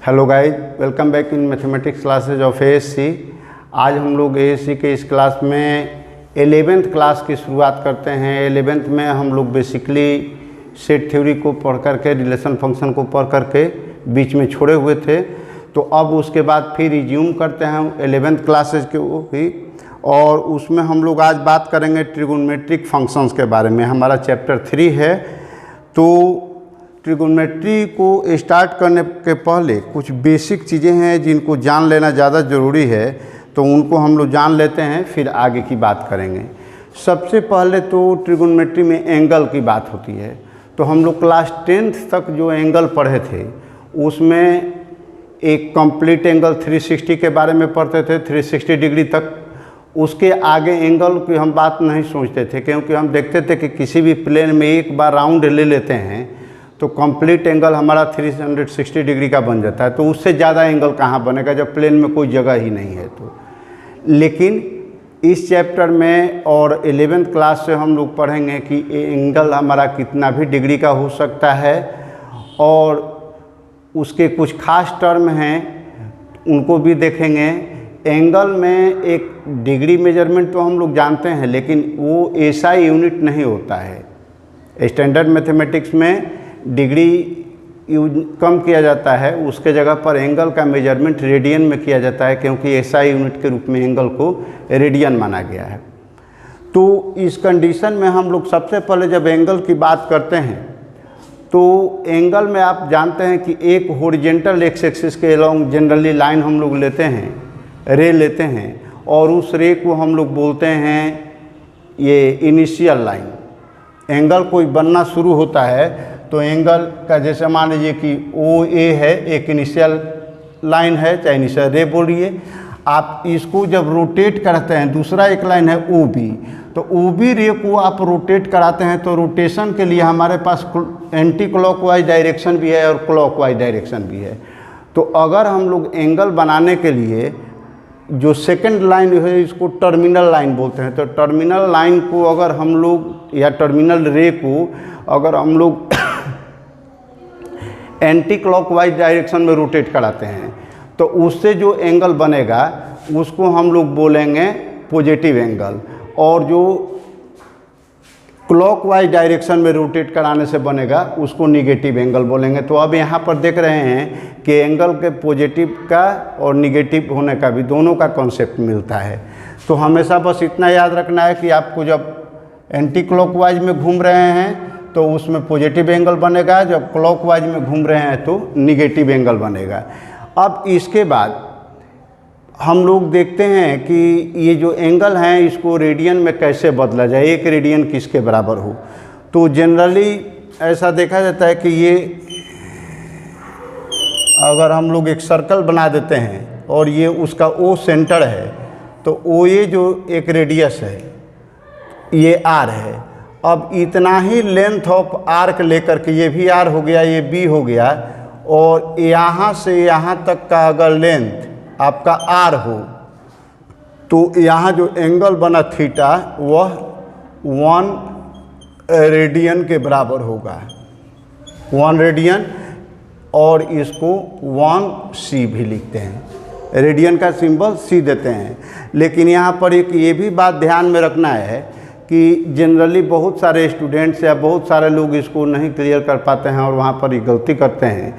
Hello guys, welcome back in mathematics classes of ASC. आज हम लोग एएससी के इस क्लास में 11th क्लास की शुरुआत करते हैं। 11th में हम लोग बेसिकली सेट थ्योरी को पढ़ करके, रिलेशन फंक्शन को पढ़ करके बीच में छोड़े हुए थे, तो अब उसके बाद फिर रिज्यूम करते हैं 11th क्लासेज के भी, और उसमें हम लोग आज बात करेंगे ट्रिगोनोमेट्रिक फंक्शंस के बारे में। हमारा चैप्टर 3 है। तो ट्रिगोनोमेट्री को स्टार्ट करने के पहले कुछ बेसिक चीज़ें हैं जिनको जान लेना ज़्यादा ज़रूरी है, तो उनको हम लोग जान लेते हैं, फिर आगे की बात करेंगे। सबसे पहले तो ट्रिगोनोमेट्री में एंगल की बात होती है। तो हम लोग क्लास 10th तक जो एंगल पढ़े थे उसमें एक कंप्लीट एंगल 360 के बारे में पढ़ते थे, 360 डिग्री तक। उसके आगे एंगल की हम बात नहीं सोचते थे, क्योंकि हम देखते थे कि किसी भी प्लेन में एक बार राउंड ले लेते हैं तो कंप्लीट एंगल हमारा 360 डिग्री का बन जाता है। तो उससे ज़्यादा एंगल कहाँ बनेगा जब प्लेन में कोई जगह ही नहीं है। तो लेकिन इस चैप्टर में और 11th क्लास से हम लोग पढ़ेंगे कि एंगल हमारा कितना भी डिग्री का हो सकता है, और उसके कुछ खास टर्म हैं उनको भी देखेंगे। एंगल में एक डिग्री मेजरमेंट तो हम लोग जानते हैं, लेकिन वो ऐसा यूनिट नहीं होता है। स्टैंडर्ड मैथमेटिक्स में डिग्री यूज कम किया जाता है, उसके जगह पर एंगल का मेजरमेंट रेडियन में किया जाता है, क्योंकि ऐसा यूनिट के रूप में एंगल को रेडियन माना गया है। तो इस कंडीशन में हम लोग सबसे पहले जब एंगल की बात करते हैं तो एंगल में आप जानते हैं कि एक हॉरिजॉन्टल एक्स एक्सिस के अलोंग जनरली लाइन हम लोग लेते हैं, रे लेते हैं, और उस रे को हम लोग बोलते हैं ये इनिशियल लाइन। एंगल कोई बनना शुरू होता है तो एंगल का, जैसे मान लीजिए कि ओ ए है, एक इनिशियल लाइन है, चाहे इनिशियल रे बोलिए आप। इसको जब रोटेट करते हैं, दूसरा एक लाइन है ओ बी, तो ओ बी रे को आप रोटेट कराते हैं, तो रोटेशन के लिए हमारे पास एंटी क्लॉकवाइज डायरेक्शन भी है और क्लॉकवाइज डायरेक्शन भी है। तो अगर हम लोग एंगल बनाने के लिए जो सेकंड लाइन है इसको टर्मिनल लाइन बोलते हैं, तो टर्मिनल लाइन को अगर हम लोग, या टर्मिनल रे को अगर हम लोग एंटी क्लॉकवाइज डायरेक्शन में रोटेट कराते हैं, तो उससे जो एंगल बनेगा उसको हम लोग बोलेंगे पॉजिटिव एंगल, और जो क्लॉकवाइज डायरेक्शन में रोटेट कराने से बनेगा उसको निगेटिव एंगल बोलेंगे। तो अब यहाँ पर देख रहे हैं कि एंगल के पॉजिटिव का और निगेटिव होने का भी, दोनों का कॉन्सेप्ट मिलता है। तो हमेशा बस इतना याद रखना है कि आपको जब एंटी क्लॉकवाइज में घूम रहे हैं तो उसमें पॉजिटिव एंगल बनेगा, जब क्लॉकवाइज में घूम रहे हैं तो निगेटिव एंगल बनेगा। अब इसके बाद हम लोग देखते हैं कि ये जो एंगल हैं इसको रेडियन में कैसे बदला जाए, एक रेडियन किसके बराबर हो। तो जनरली ऐसा देखा जाता है कि ये अगर हम लोग एक सर्कल बना देते हैं और ये उसका ओ सेंटर है, तो ओ ए जो एक रेडियस है ये आर है। अब इतना ही लेंथ ऑफ आर्क लेकर के, ये भी आर हो गया, ये बी हो गया, और यहाँ से यहाँ तक का अगर लेंथ आपका आर हो, तो यहाँ जो एंगल बना थीटा वह 1 रेडियन के बराबर होगा, 1 रेडियन, और इसको 1 सी भी लिखते हैं, रेडियन का सिंबल सी देते हैं। लेकिन यहाँ पर एक ये भी बात ध्यान में रखना है कि जनरली बहुत सारे स्टूडेंट्स या बहुत सारे लोग इसको नहीं क्लियर कर पाते हैं और वहाँ पर ये गलती करते हैं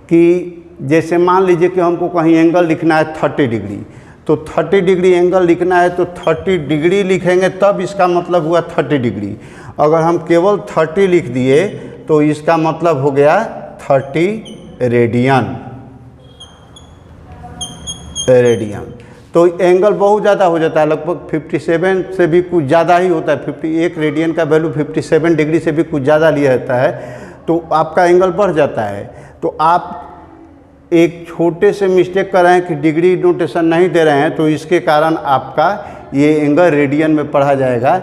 कि जैसे मान लीजिए कि हमको कहीं एंगल लिखना है 30 डिग्री, तो 30 डिग्री एंगल लिखना है तो 30 डिग्री लिखेंगे तब इसका मतलब हुआ 30 डिग्री। अगर हम केवल 30 लिख दिए तो इसका मतलब हो गया 30 रेडियन। तो एंगल बहुत ज़्यादा हो जाता है, लगभग 57 से भी कुछ ज़्यादा ही होता है। 51 रेडियन का वैल्यू 57 डिग्री से भी कुछ ज़्यादा लिया जाता है, तो आपका एंगल बढ़ जाता है। तो आप एक छोटे से मिस्टेक कर रहे हैं कि डिग्री नोटेशन नहीं दे रहे हैं, तो इसके कारण आपका ये एंगल रेडियन में पढ़ा जाएगा,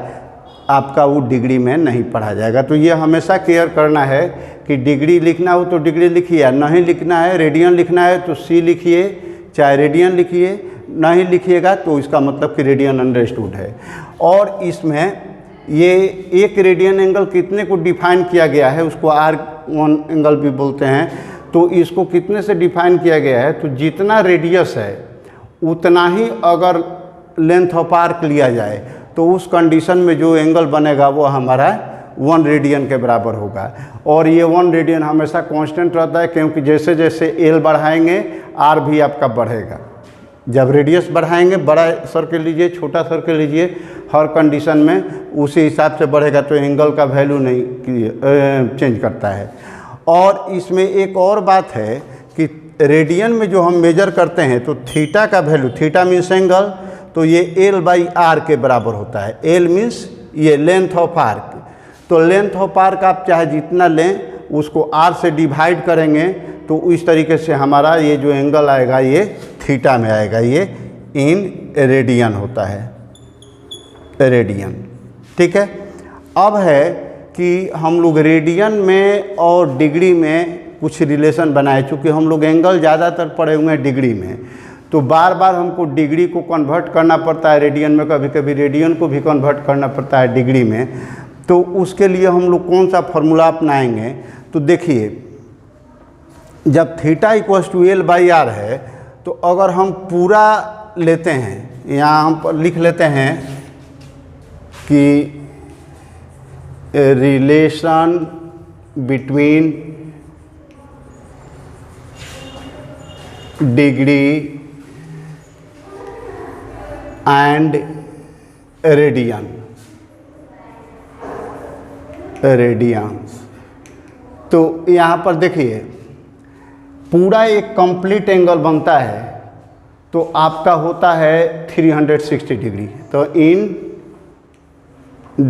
आपका वो डिग्री में नहीं पढ़ा जाएगा। तो ये हमेशा क्लियर करना है कि डिग्री लिखना हो तो डिग्री लिखिए, नहीं लिखना है रेडियन लिखना है तो सी लिखिए, चाहे रेडियन लिखिए, नहीं लिखिएगा तो इसका मतलब कि रेडियन अंडरस्टूड है। और इसमें ये एक रेडियन एंगल कितने को डिफाइन किया गया है, उसको R1 एंगल भी बोलते हैं। तो इसको कितने से डिफाइन किया गया है, तो जितना रेडियस है उतना ही अगर लेंथ ऑफ आर्क लिया जाए तो उस कंडीशन में जो एंगल बनेगा वो हमारा 1 रेडियन के बराबर होगा। और ये 1 रेडियन हमेशा कांस्टेंट रहता है, क्योंकि जैसे जैसे एल बढ़ाएंगे आर भी आपका बढ़ेगा। जब रेडियस बढ़ाएंगे, बड़ा सर्कल लीजिए, छोटा सर्कल लीजिए, हर कंडीशन में उसी हिसाब से बढ़ेगा, तो एंगल का वैल्यू नहीं चेंज करता है। और इसमें एक और बात है कि रेडियन में जो हम मेजर करते हैं तो थीटा का वैल्यू, थीटा मीन्स एंगल, तो ये L/R के बराबर होता है। L मीन्स ये लेंथ ऑफ आर्क, तो लेंथ ऑफ आर्क आप चाहे जितना लें उसको R से डिवाइड करेंगे तो इस तरीके से हमारा ये जो एंगल आएगा ये थीटा में आएगा, ये इन रेडियन होता है, रेडियन। ठीक है। अब है कि हम लोग रेडियन में और डिग्री में कुछ रिलेशन बनाए, चूँकि हम लोग एंगल ज़्यादातर पढ़े हुए हैं डिग्री में, तो बार बार हमको डिग्री को कन्वर्ट करना पड़ता है रेडियन में, कभी कभी रेडियन को भी कन्वर्ट करना पड़ता है डिग्री में। तो उसके लिए हम लोग कौन सा फॉर्मूला अपनाएंगे, तो देखिए जब थीटा इक्वल्स टू L/R है, तो अगर हम पूरा लेते हैं, यहाँ हम लिख लेते हैं कि relation between degree and radian, radians. तो यहाँ पर देखिए पूरा एक कंप्लीट एंगल बनता है तो आपका होता है 360 डिग्री। तो इन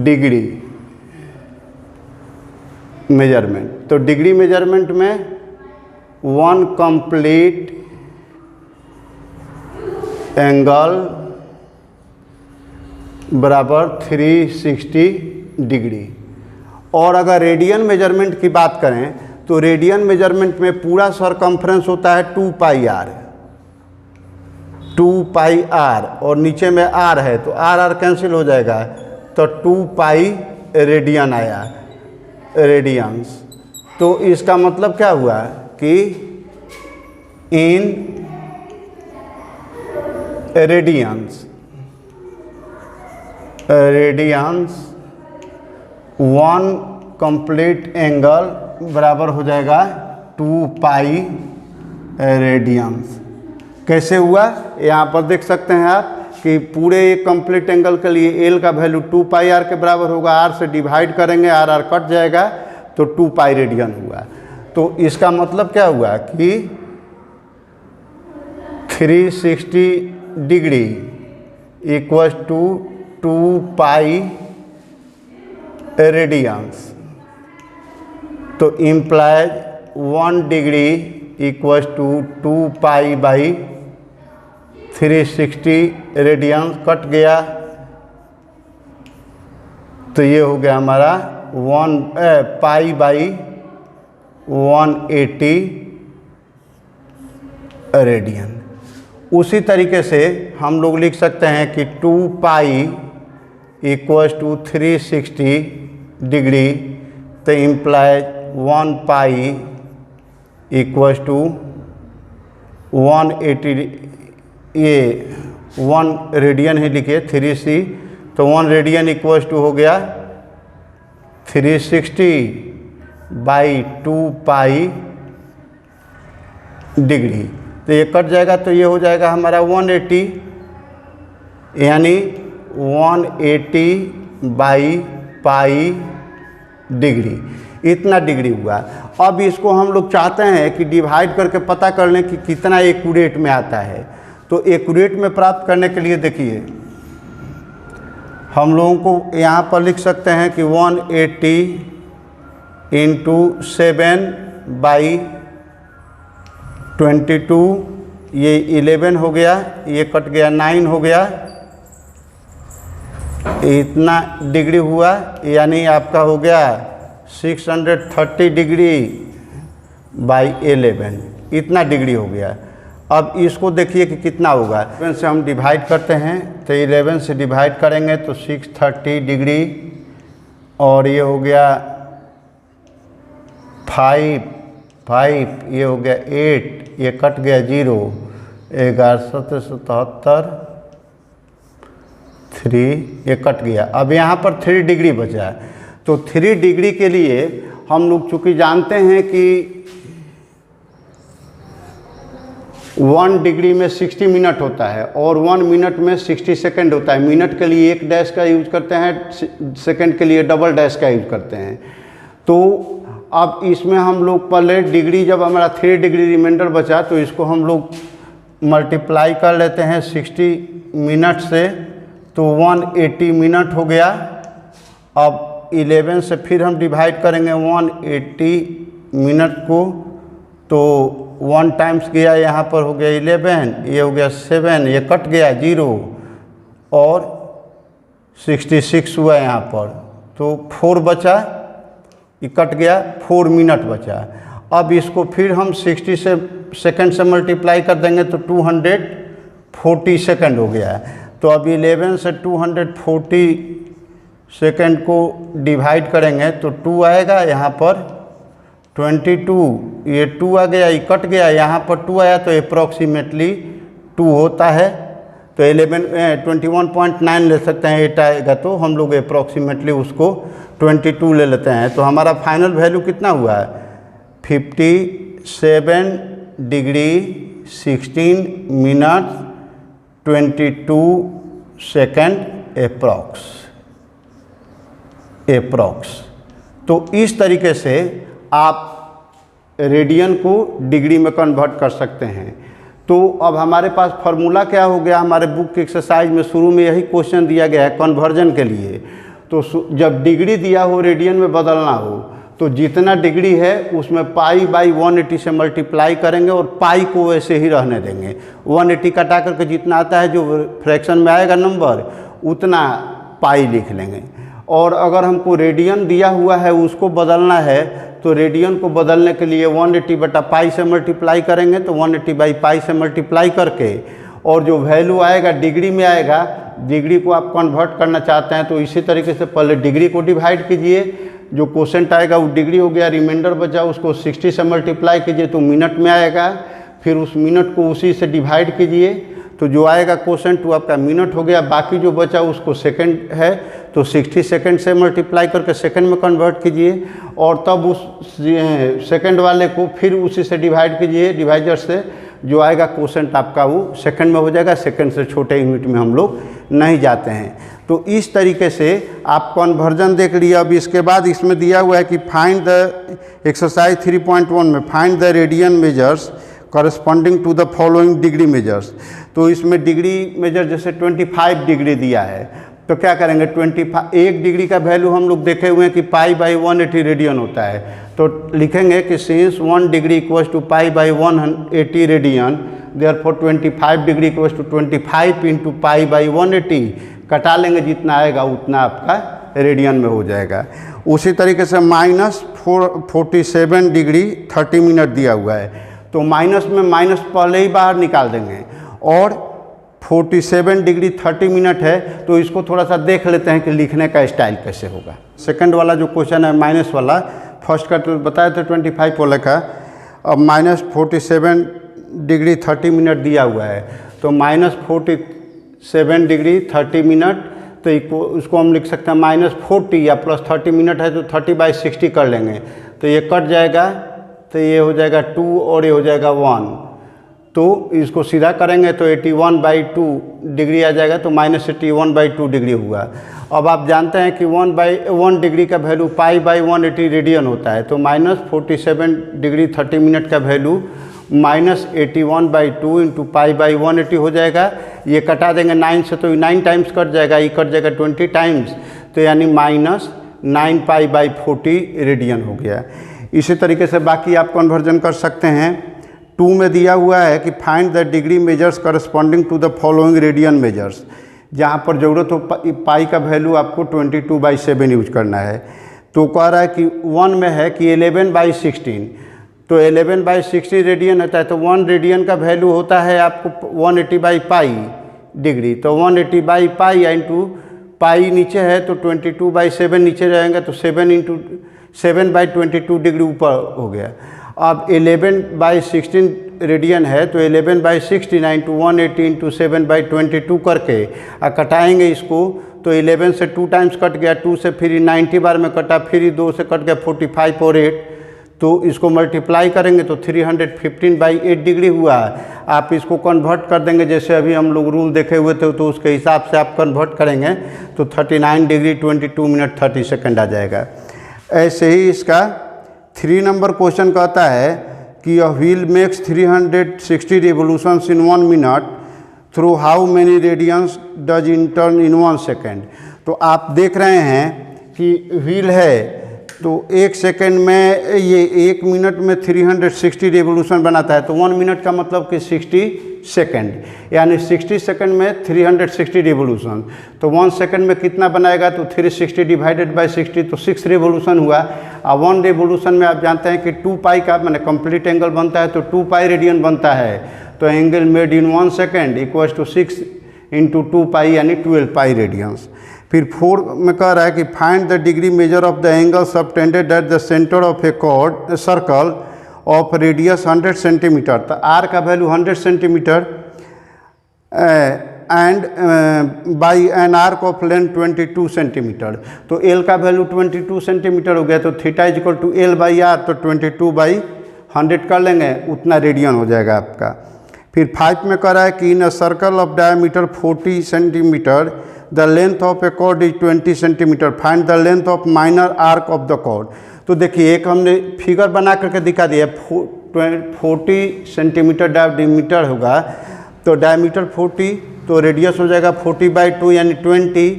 डिग्री मेजरमेंट, तो डिग्री मेजरमेंट में 1 कंप्लीट एंगल बराबर 360 डिग्री। और अगर रेडियन मेजरमेंट की बात करें तो रेडियन मेजरमेंट में पूरा सरकमफ्रेंस होता है 2πr, 2πr, और नीचे में r है तो r कैंसिल हो जाएगा, तो 2π रेडियन आया, रेडियंस। तो इसका मतलब क्या हुआ कि in radians, radians 1 complete angle बराबर हो जाएगा 2π रेडियंस। कैसे हुआ, यहाँ पर देख सकते हैं आप कि पूरे एक कंप्लीट एंगल के लिए L का वैल्यू 2πr के बराबर होगा, R से डिवाइड करेंगे, R कट जाएगा तो 2π रेडियन हुआ। तो इसका मतलब क्या हुआ कि 360 डिग्री इक्वल्स टू 2π रेडियंस। तो implies 1 degree equals to 2π/360 radians, cut गया तो ये हो गया हमारा 1π/180 रेडियन। उसी तरीके से हम लोग लिख सकते हैं कि 2π इक्वल्स टू 360 डिग्री, तो इम्प्लाइज 1π इक्वल्स टू 180, ये 1 रेडियन ही लिखे 3c, तो 1 रेडियन इक्वल्स टू हो गया 360/2π डिग्री। तो ये कट जाएगा तो ये हो जाएगा हमारा 180, यानी 180/π डिग्री, इतना डिग्री हुआ। अब इसको हम लोग चाहते हैं कि डिवाइड करके पता कर लें कि कितना एक्यूरेट में आता है। तो एक्यूरेट में प्राप्त करने के लिए देखिए हम लोगों को यहाँ पर लिख सकते हैं कि 180 × 7/22, ये 11 हो गया, ये कट गया 9 हो गया, इतना डिग्री हुआ, यानी आपका हो गया 630 डिग्री बाई 11, इतना डिग्री हो गया। अब इसको देखिए कि कितना होगा। 11 से हम डिवाइड करते हैं तो 11 से डिवाइड करेंगे तो 630 डिग्री, और ये हो गया 5 5, ये हो गया 8, ये कट गया 0, 11 17 77 3, ये कट गया। अब यहाँ पर 3 डिग्री बचा है, तो 3 डिग्री के लिए हम लोग चूँकि जानते हैं कि 1 डिग्री में 60 मिनट होता है और 1 मिनट में 60 सेकंड होता है। मिनट के लिए 1 डैश का यूज करते हैं, सेकंड के लिए डबल डैश का यूज करते हैं। तो अब इसमें हम लोग पहले डिग्री, जब हमारा 3 डिग्री रिमाइंडर बचा तो इसको हम लोग मल्टीप्लाई कर लेते हैं 60 मिनट से, तो 180 मिनट हो गया। अब 11 से फिर हम डिवाइड करेंगे 180 मिनट को, तो 1 टाइम्स गया, यहाँ पर हो गया 11, ये हो गया 7, ये कट गया 0 और 66 हुआ यहाँ पर, तो 4 बचा, ये कट गया, 4 मिनट बचा। अब इसको फिर हम 60 से सेकंड से मल्टीप्लाई कर देंगे तो 240 सेकंड हो गया। तो अब 11 से 240 सेकंड को डिवाइड करेंगे तो 2 आएगा, यहाँ पर 22, ये 2 आ गया, ये कट गया, यहाँ पर 2 आया, तो अप्रॉक्सीमेटली 2 होता है। तो 21.9 ले सकते हैं, 8 आएगा तो हम लोग अप्रॉक्सीमेटली उसको 22 ले लेते हैं। तो हमारा फाइनल वैल्यू कितना हुआ है? 57 डिग्री 16 मिनट 22 सेकंड एप्रॉक्स। तो इस तरीके से आप रेडियन को डिग्री में कन्वर्ट कर सकते हैं। तो अब हमारे पास फार्मूला क्या हो गया? हमारे बुक की एक्सरसाइज में शुरू में यही क्वेश्चन दिया गया है कन्वर्जन के लिए। तो जब डिग्री दिया हो, रेडियन में बदलना हो, तो जितना डिग्री है उसमें पाई बाई 180 से मल्टीप्लाई करेंगे और पाई को वैसे ही रहने देंगे। 180 कटा करके जितना आता है, जो फ्रैक्शन में आएगा नंबर, उतना पाई लिख लेंगे। और अगर हमको रेडियन दिया हुआ है उसको बदलना है, तो रेडियन को बदलने के लिए 180 बटा पाई से मल्टीप्लाई करेंगे। तो 180 बाई पाई से मल्टीप्लाई करके, और जो वैल्यू आएगा डिग्री में आएगा। डिग्री को आप कन्वर्ट करना चाहते हैं तो इसी तरीके से पहले डिग्री को डिवाइड कीजिए, जो क्वोशेंट आएगा वो डिग्री हो गया, रिमाइंडर बचा उसको 60 से मल्टीप्लाई कीजिए तो मिनट में आएगा। फिर उस मिनट को उसी से डिवाइड कीजिए, तो जो आएगा क्वोशेंट वो आपका मिनट हो गया। बाकी जो बचा उसको सेकंड है, तो 60 सेकंड से मल्टीप्लाई करके सेकंड में कन्वर्ट कीजिए, और तब उस सेकंड वाले को फिर उसी से डिवाइड कीजिए, डिवाइजर से, जो आएगा क्वोशेंट आपका वो सेकंड में हो जाएगा। सेकंड से छोटे यूनिट में हम लोग नहीं जाते हैं। तो इस तरीके से आप कन्वर्जन देख लिया। अब इसके बाद इसमें दिया हुआ है कि फाइंड द एक्सरसाइज 3.1 में find the radian measures corresponding to the following degree measures. तो इसमें डिग्री मेजर जैसे 25 डिग्री दिया है, तो क्या करेंगे? 1 डिग्री का वैल्यू हम लोग देखे हुए हैं कि पाई बाई 180 रेडियन होता है। तो लिखेंगे कि since 1 degree equals to pi by 180 radian, therefore 25 degree equals to 25 into pi by 180, कटा लेंगे, जितना आएगा उतना आपका रेडियन में हो जाएगा। उसी तरीके से -47 डिग्री 30 मिनट दिया हुआ है, तो माइनस में माइनस पहले ही बाहर निकाल देंगे। और 47 डिग्री 30 मिनट है, तो इसको थोड़ा सा देख लेते हैं कि लिखने का स्टाइल कैसे होगा। सेकंड वाला जो क्वेश्चन है माइनस वाला, फर्स्ट का तो बताया था 25 वाला का। अब -47 डिग्री 30 मिनट दिया हुआ है, तो -47 डिग्री 30 मिनट, तो उसको हम लिख सकते हैं -40 या +30 मिनट है तो 30/60 कर लेंगे, तो ये कट जाएगा, तो ये हो जाएगा 2 और ये हो जाएगा 1। तो इसको सीधा करेंगे तो 81/2 डिग्री आ जाएगा, तो -81/2 डिग्री हुआ। अब आप जानते हैं कि 1/1 डिग्री का वैल्यू पाई बाई 180 रेडियन होता है, तो -47 डिग्री 30 मिनट का वैल्यू -81/2 इंटू पाई बाई 180 हो जाएगा। ये कटा देंगे 9 से, तो 9 टाइम्स कट जाएगा, ये कट जाएगा 20 टाइम्स, तो यानी -9 पाई/40 रेडियन हो गया। इसी तरीके से बाकी आप कन्वर्जन कर सकते हैं। 2 में दिया हुआ है कि find the degree measures corresponding to the following radian measures. जहाँ पर ज़रूरत हो पाई का वैल्यू आपको 22/7 यूज करना है। तो कह रहा है कि 1 में है कि 11/16, तो 11/16 रेडियन होता है, तो 1 रेडियन का वैल्यू होता है आपको 180/पाई डिग्री, तो 180/पाई इंटू पाई नीचे है तो 22/7 नीचे रहेंगे, तो 7/22 डिग्री ऊपर हो गया। अब 11/16 रेडियन है तो 11/69 × 180 × 7/22 करके कटाएंगे इसको, तो 11 से 2 टाइम्स कट गया, 2 से फिर 90 बार में कटा, फिर 2 से कट गया 45 और 8, तो इसको मल्टीप्लाई करेंगे तो 315/8 डिग्री हुआ। आप इसको कन्वर्ट कर देंगे, जैसे अभी हम लोग रूल देखे हुए थे तो उसके हिसाब से आप कन्वर्ट करेंगे तो 39 डिग्री 22 मिनट 30 सेकंड आ जाएगा। ऐसे ही इसका 3 नंबर क्वेश्चन कहता है कि a wheel makes 360 revolutions in 1 minute through how many radians does it turn in 1 second. तो आप देख रहे हैं कि व्हील है तो 1 सेकेंड में ये 1 मिनट में 360 रिवोल्यूशन बनाता है, तो 1 मिनट का मतलब कि 60 सेकेंड, यानी 60 सेकेंड में 360 रिवोल्यूशन, तो 1 सेकेंड में कितना बनाएगा, तो 360 डिवाइडेड बाय 60 तो 6 रिवोल्यूशन हुआ। और 1 रिवोल्यूशन में आप जानते हैं कि 2 पाई का मैंने कंप्लीट एंगल बनता है, तो 2 पाई रेडियन बनता है, तो angle made in 1 second equals to 6 × 2 pi यानी 12 पाई रेडियंस। फिर 4 में कह रहा है कि find the degree measure of the angle subtended at the centre of a chord circle of radius 100 centimetre. तो आर का value 100 centimetre and by an arc of length 22 centimetre, तो एल का वैल्यू 22 सेंटीमीटर हो गया, तो theta is equal to L by R, तो 22/100 कर लेंगे, उतना रेडियन हो जाएगा आपका। फिर 5 में कह रहा है कि in a circle of diameter 40 centimetre the length of a chord is 20 centimetre, find the length of minor arc of the chord. तो देखिए एक हमने फिगर बना करके दिखा दिया, 40 सेंटीमीटर डायमीटर होगा, तो डायमीटर 40 तो रेडियस हो जाएगा 40/2 यानी 20।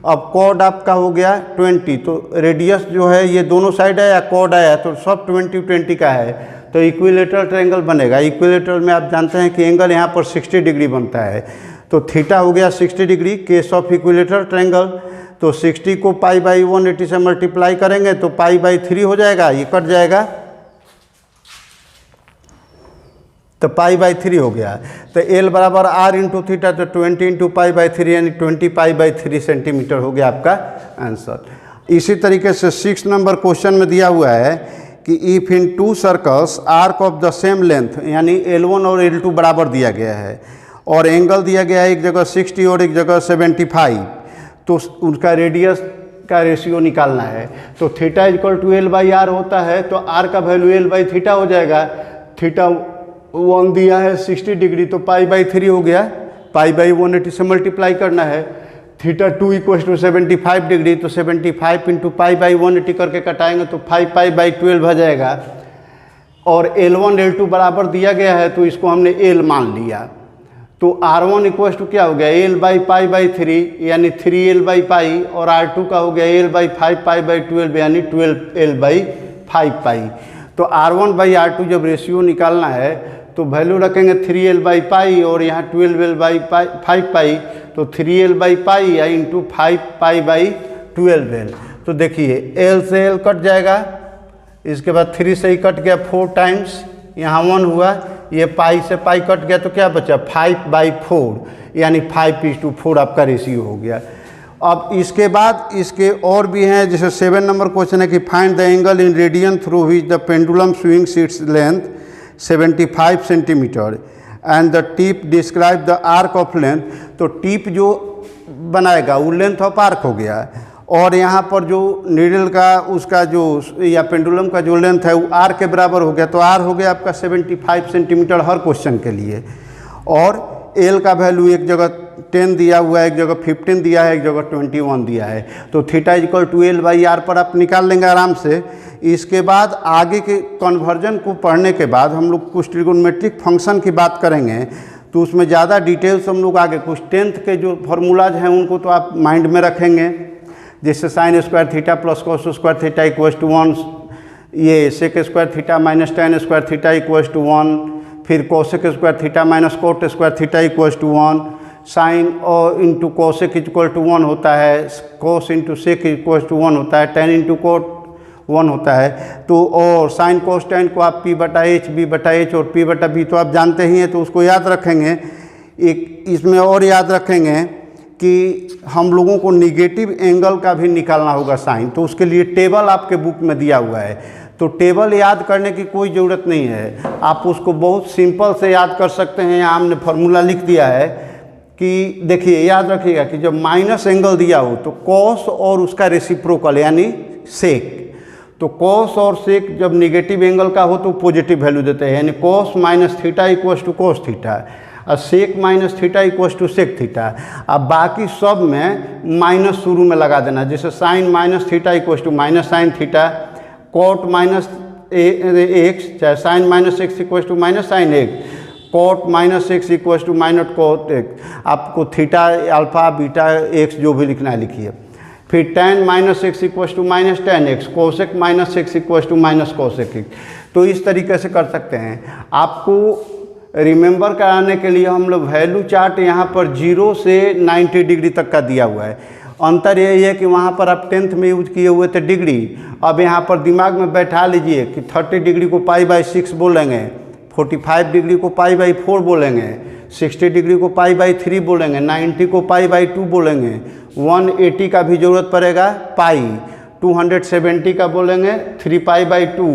अब कॉर्ड आपका हो गया 20, तो रेडियस जो है ये दोनों साइड है या कॉर्ड आया तो सब 20 का है, तो इक्विलेटरल ट्रायंगल बनेगा। इक्विलेटरल में आप जानते हैं कि एंगल यहाँ पर 60 डिग्री बनता है, तो थीटा हो गया 60 degree case of equilateral triangle, तो 60 को π/180 से मल्टीप्लाई करेंगे तो π/3 हो जाएगा, ये कट जाएगा तो π/3 हो गया। तो L बराबर R इंटू थीटा, तो 20 × π/3 यानी 20 π/3 सेंटीमीटर हो गया आपका आंसर। इसी तरीके से 6 नंबर क्वेश्चन में दिया हुआ है कि if in 2 circles arc of the same length, यानी L1 और L2 बराबर दिया गया है और एंगल दिया गया है एक जगह 60 और एक जगह 75, तो उनका रेडियस का रेशियो निकालना है। तो theta is equal to L/R होता है, तो R का वैल्यू L/थीटा हो जाएगा। थीटा 1 दिया है 60 डिग्री, तो π/3 हो गया, π/180 से मल्टीप्लाई करना है। थीटा 2 = 75 डिग्री, तो 75 × π/180 करके कटाएंगे तो 5π/12 हो जाएगा। और L1 L2 बराबर दिया गया है तो इसको हमने L मान लिया, तो R1 = क्या हो गया L/π/3 यानी 3L/π, और R2 का हो गया L/5π/12 यानी 12L/5π। तो R1/R2 जब रेशियो निकालना है तो वैल्यू रखेंगे 3L/π और यहाँ 12L/5π, तो 3L/π या इंटू 5π/12L। तो देखिए L से L कट जाएगा, इसके बाद 3 से ही कट गया 4 टाइम्स, यहाँ 1 हुआ, ये पाई से पाई कट गया तो क्या बचा 5/4 यानी 5:4 आपका रेशियो हो गया। अब इसके बाद इसके और भी हैं, जैसे 7 नंबर क्वेश्चन है कि find the angle in radian through which the pendulum swings its length 75 centimetre and the tip describe the arc of length. तो टिप जो बनाएगा वो लेंथ ऑफ आर्क हो गया, और यहाँ पर जो नीडल का उसका जो या पेंडुलम का जो लेंथ है वो आर के बराबर हो गया, तो आर हो गया आपका 75 सेंटीमीटर हर क्वेश्चन के लिए। और एल का वैल्यू एक जगह 10 दिया हुआ है, एक जगह 15 दिया है, एक जगह 21 दिया है, तो थीटा इक्वल टू L/R पर आप निकाल लेंगे आराम से। इसके बाद आगे के कन्वर्जन को पढ़ने के बाद हम लोग कुछ ट्रिगोनोमेट्रिक फंक्शन की बात करेंगे, तो उसमें ज़्यादा डिटेल्स हम लोग आगे कुछ 10th के जो फार्मूलाज हैं उनको तो आप माइंड में रखेंगे, जैसे sin² theta plus cos² theta equals to 1, ये sec² theta minus tan² theta equals to 1, फिर cosec² theta minus cot² theta equals to 1, sine और इंटू cosec इक्वल टू 1 होता है, cos into sec equals to 1 होता है, tan into cot 1 होता है। तो और साइन cos tan को आप P/H B/H और P/B तो आप जानते ही हैं, तो उसको याद रखेंगे। एक इसमें और याद रखेंगे कि हम लोगों को निगेटिव एंगल का भी निकालना होगा साइन, तो उसके लिए टेबल आपके बुक में दिया हुआ है, तो तो टेबल याद करने की कोई ज़रूरत नहीं है, आप उसको बहुत सिंपल से याद कर सकते हैं। यहाँ हमने फार्मूला लिख दिया है कि देखिए, याद रखिएगा कि जब माइनस एंगल दिया हो तो कॉस और उसका रेसिप्रोकल यानी सेक, तो कॉस और सेक जब निगेटिव एंगल का हो तो पॉजिटिव वैल्यू देते हैं, यानी cos minus theta equals to cos theta और sec minus theta equals to sec theta. अब बाकी सब में माइनस शुरू में लगा देना, जैसे sine minus theta equals to minus sine theta, cot minus x चाहे sine minus x equals to minus sine x, cot minus x equals to minus cot x. आपको थीटा अल्फा बीटा एक्स जो भी लिखना है लिखिए। फिर tan minus x equals to minus tan x, cosec minus x equals to minus cosec x. तो इस तरीके से कर सकते हैं। आपको रिमेंबर कराने के लिए हम लोग वैल्यू चार्ट यहाँ पर 0 से 90 डिग्री तक का दिया हुआ है। अंतर यही है कि वहाँ पर आप 10th में यूज किए हुए थे डिग्री, अब यहाँ पर दिमाग में बैठा लीजिए कि 30 डिग्री को π/6 बोलेंगे, 45 डिग्री को π/4 बोलेंगे, 60 डिग्री को π/3 बोलेंगे, 90 को π/2 बोलेंगे, 180 का भी ज़रूरत पड़ेगा पाई, 270 का बोलेंगे 3π/2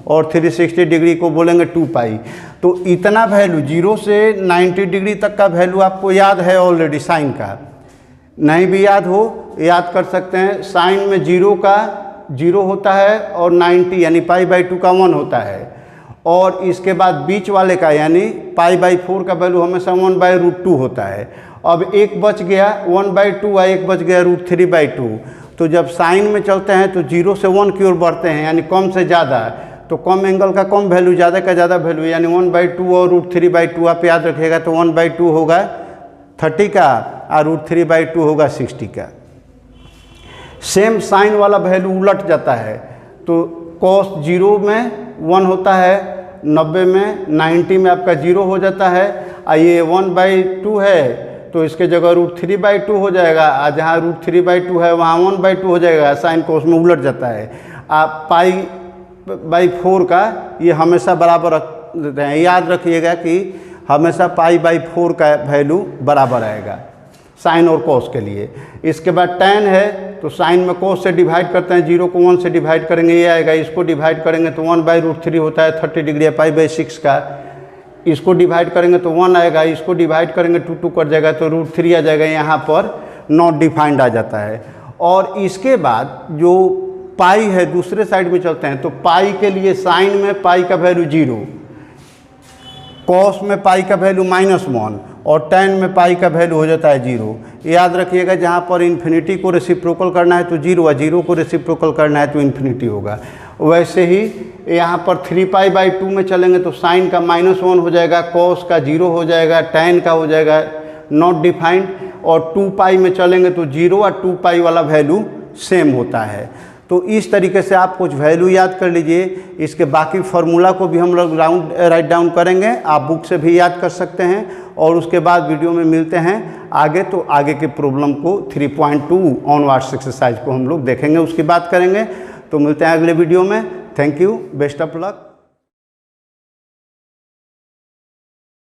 और 360 डिग्री को बोलेंगे 2π। तो इतना वैल्यू 0 से 90 डिग्री तक का वैल्यू आपको याद है ऑलरेडी। साइन का नहीं भी याद हो, याद कर सकते हैं। साइन में 0 का 0 होता है और 90 यानी π/2 का 1 होता है, और इसके बाद बीच वाले का यानी π/4 का वैल्यू हमेशा 1/√2 होता है। अब एक बच गया 1/2 और एक बच गया √3/2। तो जब साइन में चलते हैं तो 0 से 1 की ओर बढ़ते हैं, यानी कम से ज़्यादा, तो कम एंगल का कम वैल्यू, ज़्यादा का ज़्यादा वैल्यू, यानी 1/2 और √3/2 आप याद रखिएगा। तो 1/2 होगा 30 का और √3/2 होगा 60 का। सेम साइन वाला वैल्यू उलट जाता है, तो कॉस 0 में 1 होता है, 90 में 90 में आपका 0 हो जाता है, और ये 1/2 है तो इसके जगह √3/2 हो जाएगा, और जहाँ √3/2 है वहाँ 1/2 हो जाएगा। साइन कॉस में उलट जाता है। आप π/4 का ये हमेशा बराबर रख देते हैं, याद रखिएगा कि हमेशा π/4 का वैल्यू बराबर आएगा साइन और कॉस के लिए। इसके बाद tan है तो साइन में कॉस से डिवाइड करते हैं, 0 को 1 से डिवाइड करेंगे ये आएगा, इसको डिवाइड करेंगे तो 1/√3 होता है 30 डिग्री है π/6 का, इसको डिवाइड करेंगे तो 1 आएगा, इसको डिवाइड करेंगे 2 कट जाएगा तो √3 आ जाएगा, यहाँ पर नॉट डिफाइंड आ जाता है। और इसके बाद जो पाई है दूसरे साइड में चलते हैं, तो पाई के लिए साइन में पाई का वैल्यू 0, कॉस में पाई का वैल्यू -1 और tan में पाई का वैल्यू हो जाता है 0। याद रखिएगा जहाँ पर इन्फिनिटी को रेसिप्रोकल करना है तो 0 और 0 को रेसिप्रोकल करना है तो इन्फिनिटी होगा। वैसे ही यहाँ पर 3π/2 में चलेंगे तो साइन का -1 हो जाएगा, कॉस का 0 हो जाएगा, tan का हो जाएगा नॉट डिफाइंड, और 2π में चलेंगे तो 0 और 2π वाला वैल्यू सेम होता है। तो इस तरीके से आप कुछ वैल्यू याद कर लीजिए। इसके बाकी फार्मूला को भी हम लोग राइट डाउन करेंगे, आप बुक से भी याद कर सकते हैं, और उसके बाद वीडियो में मिलते हैं आगे। तो आगे के प्रॉब्लम को 3.2 ऑनवर्ड्स एक्सरसाइज को हम लोग देखेंगे, उसकी बात करेंगे। तो मिलते हैं अगले वीडियो में। Thank you, best of luck.